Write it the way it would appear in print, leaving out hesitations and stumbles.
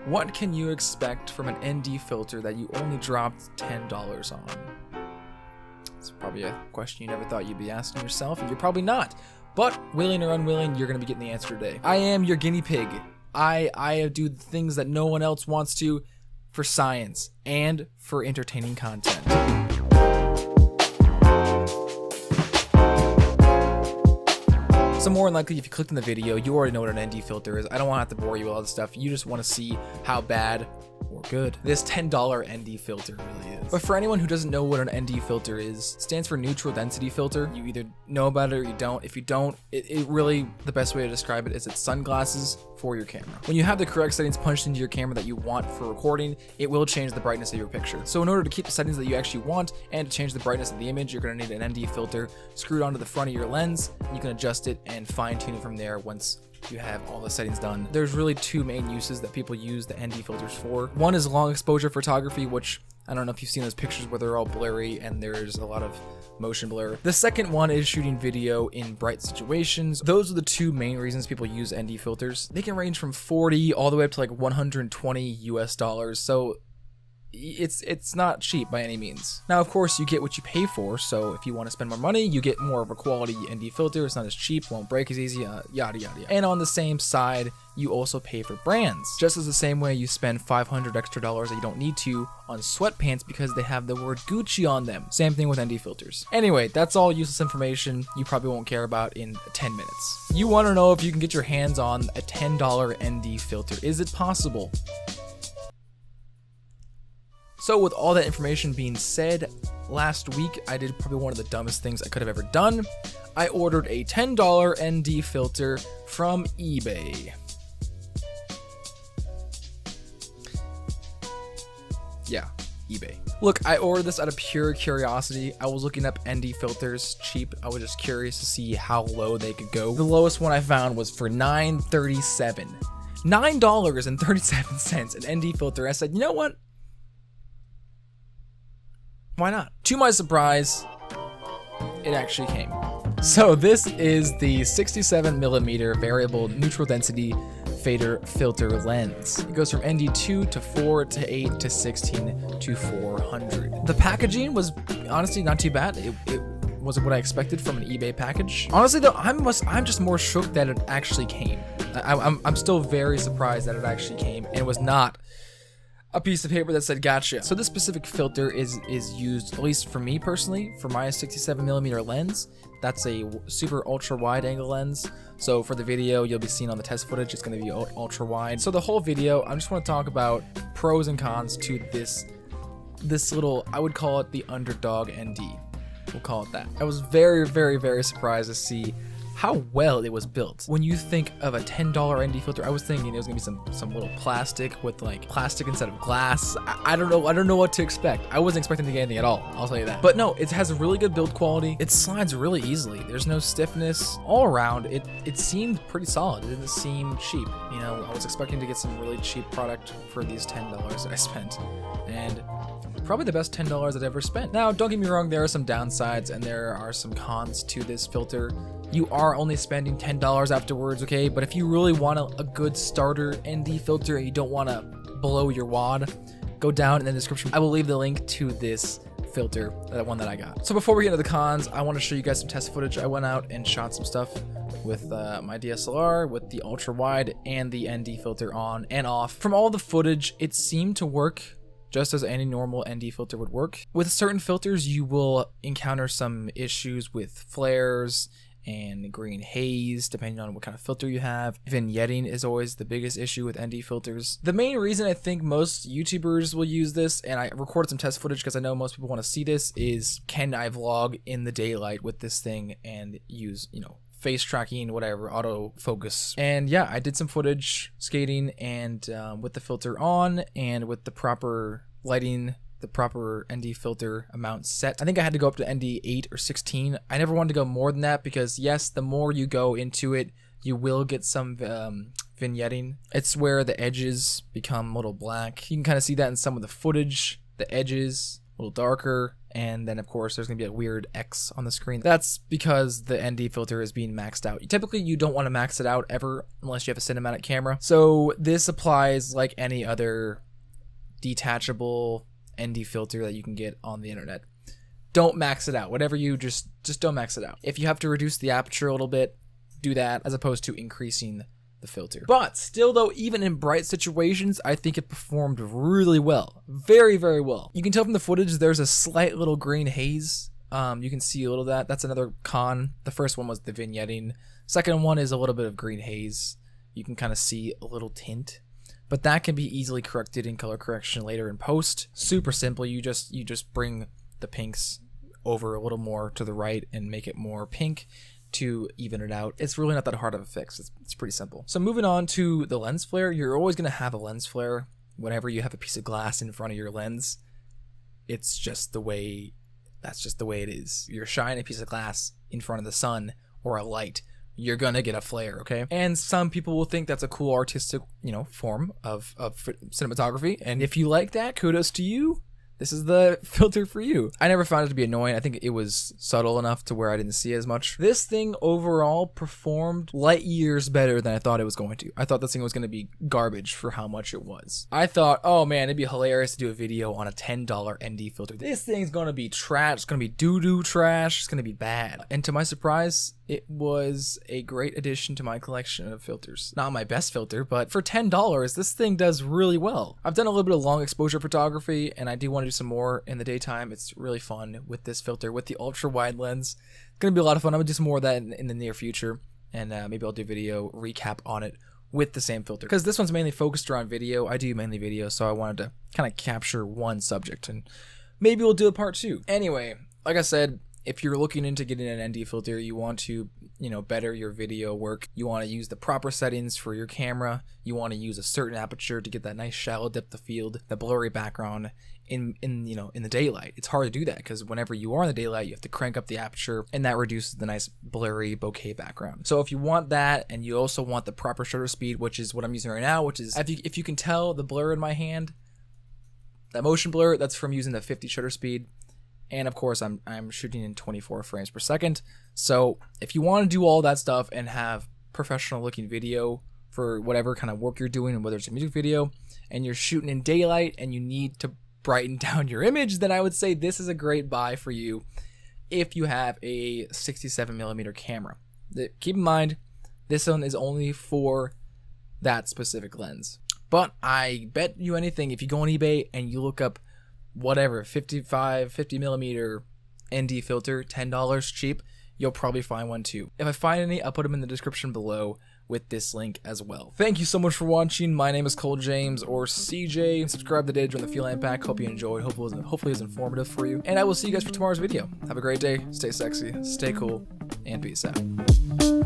What can you expect from an ND filter that you only dropped $10 on? It's probably a question you never thought you'd be asking yourself, and you're probably not. But willing or unwilling, you're going to be getting the answer today. I am your guinea pig. I do things that no one else wants to for science and for entertaining content. So more than likely, if you clicked on the video, you already know what an ND filter is. I don't want to have to bore you with all this stuff. You just want to see how bad or good this $10 ND filter really is. But for anyone who doesn't know what an ND filter is, it stands for neutral density filter. You either know about it or you don't. If you don't, it really, the best way to describe it is it's sunglasses for your camera. When you have the correct settings punched into your camera that you want for recording, it will change the brightness of your picture. So in order to keep the settings that you actually want and to change the brightness of the image, you're going to need an ND filter screwed onto the front of your lens. You can adjust it and fine tune it from there once you have all the settings done. There's really two main uses that people use the ND filters for. One is long exposure photography, which I don't know if you've seen those pictures where they're all blurry and there's a lot of motion blur. The second one is shooting video in bright situations. Those are the two main reasons people use ND filters. They can range from 40 all the way up to like 120 US dollars. So it's not cheap by any means. Now, of course, you get what you pay for, so if you want to spend more money, you get more of a quality ND filter. It's not as cheap, won't break as easy, yada yada yada. And on the same side, you also pay for brands. Just as the same way you spend $500 extra that you don't need to on sweatpants because they have the word Gucci on them. Same thing with ND filters. Anyway, that's all useless information you probably won't care about in 10 minutes. You want to know if you can get your hands on a $10 ND filter. Is it possible? So with all that information being said, last week I did probably one of the dumbest things I could have ever done. I ordered a $10 ND filter from eBay. Yeah, eBay. Look, I ordered this out of pure curiosity. I was looking up ND filters cheap. I was just curious to see how low they could go. The lowest one I found was for $9.37. $9.37, an ND filter. I said, you know what? Why not? To my surprise, it actually came. So this is the 67mm variable neutral density fader filter lens. It goes from ND2 to 4 to 8 to 16 to 400. The packaging was honestly not too bad. It wasn't what I expected from an eBay package. Honestly though, I'm just more shook that it actually came. I'm still very surprised that it actually came and was not a piece of paper that said gotcha. So this specific filter is used, at least for me personally, for my 67mm lens. That's a super ultra wide angle lens. So for the video you'll be seeing on the test footage, it's going to be ultra wide. So the whole video, I just want to talk about pros and cons to this little, I would call it the underdog ND. We'll call it that. I was very, very, very surprised to see how well it was built. When you think of a $10 ND filter, I was thinking it was gonna be some little plastic with like plastic instead of glass. I don't know what to expect. I wasn't expecting to get anything at all, I'll tell you that. But no, it has a really good build quality. It slides really easily. There's no stiffness. All around, it seemed pretty solid. It didn't seem cheap. You know, I was expecting to get some really cheap product for these $10 that I spent. And probably the best $10 I've ever spent. Now, don't get me wrong, there are some downsides and there are some cons to this filter. You are only spending $10 afterwards, okay? But if you really want a good starter ND filter and you don't want to blow your wad, go down in the description. I will leave the link to this filter, that one that I got. So before we get into the cons, I want to show you guys some test footage. I went out and shot some stuff with my DSLR, with the ultra wide and the ND filter on and off. From all the footage, it seemed to work just as any normal ND filter would work. With certain filters, you will encounter some issues with flares and green haze, depending on what kind of filter you have. Vignetting is always the biggest issue with ND filters. The main reason I think most YouTubers will use this, and I recorded some test footage because I know most people want to see this, is can I vlog in the daylight with this thing and use, you know, face tracking, whatever, autofocus. And yeah, I did some footage skating and with the filter on and with the proper lighting, the proper ND filter amount set. I think I had to go up to ND 8 or 16. I never wanted to go more than that because yes, the more you go into it, you will get some vignetting. It's where the edges become a little black. You can kind of see that in some of the footage. The edges a little darker and then of course there's gonna be a weird X on the screen. That's because the ND filter is being maxed out. Typically you don't want to max it out ever unless you have a cinematic camera. So this applies like any other detachable ND filter that you can get on the internet. Don't max it out. Whatever you just don't max it out. If you have to reduce the aperture a little bit, do that as opposed to increasing the filter. But still though, even in bright situations, I think it performed really well. Very, very well. You can tell from the footage there's a slight little green haze. You can see a little of that. That's another con. The first one was the vignetting. Second one is a little bit of green haze. You can kind of see a little tint. But that can be easily corrected in color correction later in post. Super simple. You just bring the pinks over a little more to the right and make it more pink to even it out. It's really not that hard of a fix. It's pretty simple. So moving on to the lens flare, you're always going to have a lens flare whenever you have a piece of glass in front of your lens. It's just the way, that's just the way it is. You're shining a piece of glass in front of the sun or a light, you're gonna get a flare, okay? And some people will think that's a cool artistic, form of cinematography. And if you like that, kudos to you. This is the filter for you. I never found it to be annoying. I think it was subtle enough to where I didn't see as much. This thing overall performed light years better than I thought it was going to. I thought this thing was going to be garbage for how much it was. I thought, oh man, it'd be hilarious to do a video on a $10 ND filter. This thing's going to be trash. It's going to be doo-doo trash. It's going to be bad. And to my surprise, it was a great addition to my collection of filters. Not my best filter, but for $10, this thing does really well. I've done a little bit of long exposure photography, and I do want to do some more in the daytime. It's really fun with this filter, with the ultra wide lens. It's gonna be a lot of fun. I'm gonna do some more of that in the near future, and maybe I'll do a video recap on it with the same filter, because this one's mainly focused around video. I do mainly video, so I wanted to kind of capture one subject, and maybe we'll do a part 2. Anyway, like I said, if you're looking into getting an ND filter, you want to, better your video work. You want to use the proper settings for your camera. You want to use a certain aperture to get that nice shallow depth of field, the blurry background in the daylight. It's hard to do that because whenever you are in the daylight, you have to crank up the aperture, and that reduces the nice blurry bokeh background. So if you want that, and you also want the proper shutter speed, which is what I'm using right now, which is, if you can tell the blur in my hand, that motion blur, that's from using the 50 shutter speed. And of course, I'm shooting in 24 frames per second. So if you want to do all that stuff and have professional looking video for whatever kind of work you're doing, whether it's a music video, and you're shooting in daylight and you need to brighten down your image, then I would say this is a great buy for you if you have a 67mm camera. Keep in mind, this one is only for that specific lens. But I bet you anything, if you go on eBay and you look up whatever 50mm ND filter, $10 cheap, you'll probably find one too. If I find any, I'll put them in the description below with this link as well. Thank you so much for watching. My name is Cole James, or CJ. Subscribe today to join the Feline pack. Hope you enjoyed. Hopefully it was informative for you. And I will see you guys for tomorrow's video. Have a great day. Stay sexy, stay cool, and peace out.